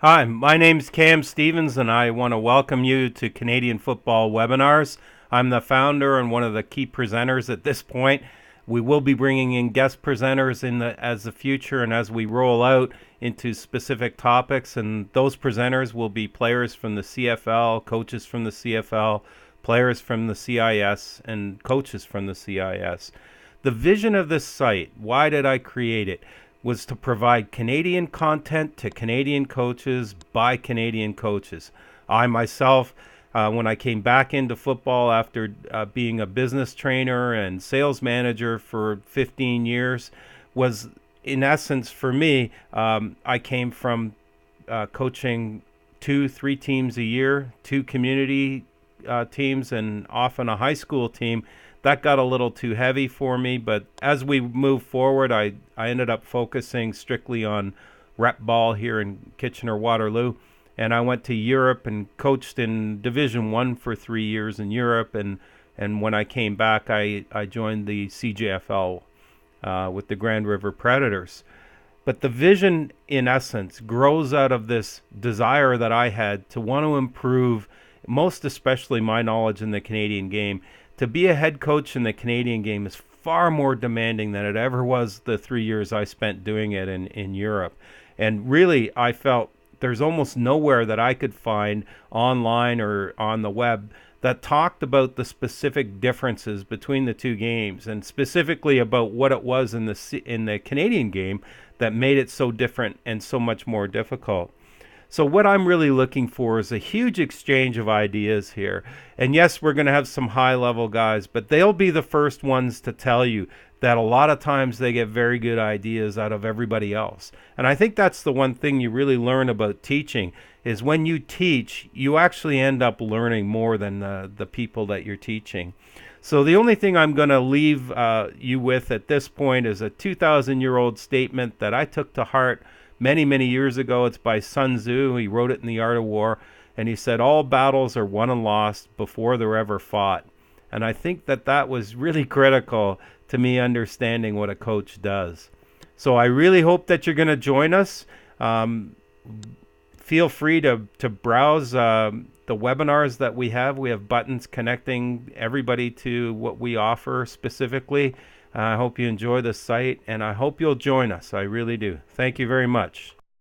Hi, my name's Cam Stevens, and I want to welcome you to Canadian Football Webinars. I'm the founder and one of the key presenters at this point. We will be bringing in guest presenters as the future and as we roll out into specific topics, and those presenters will be players from the CFL, coaches from the CFL, players from the CIS, and coaches from the CIS. The vision of this site, why did I create it, was to provide Canadian content to Canadian coaches by Canadian coaches. I myself, when I came back into football after being a business trainer and sales manager for 15 years, was in essence for me, I came from coaching two, three teams a year, two community teams, and often a high school team. That got a little too heavy for me, but as we move forward, I ended up focusing strictly on rep ball here in Kitchener-Waterloo, and I went to Europe and coached in Division 1 for 3 years in Europe, and when I came back, I joined the CJFL with the Grand River Predators. But the vision, in essence, grows out of this desire that I had to want to improve, most especially my knowledge in the Canadian game. To be a head coach in the Canadian game is far more demanding than it ever was the 3 years I spent doing it in Europe. And really, I felt there's almost nowhere that I could find online or on the web that talked about the specific differences between the two games, and specifically about what it was in the Canadian game that made it so different and so much more difficult. So what I'm really looking for is a huge exchange of ideas here. And yes, we're going to have some high level guys, but they'll be the first ones to tell you that a lot of times they get very good ideas out of everybody else. And I think that's the one thing you really learn about teaching is when you teach, you actually end up learning more than the people that you're teaching. So the only thing I'm going to leave you with at this point is a 2,000-year-old statement that I took to heart many, many years ago. It's by Sun Tzu. He wrote it in The Art of War. And he said, all battles are won and lost before they're ever fought. And I think that was really critical to me understanding what a coach does. So I really hope that you're going to join us. Feel free to browse the webinars that we have. We have buttons connecting everybody to what we offer specifically. I hope you enjoy the site, and I hope you'll join us. I really do. Thank you very much.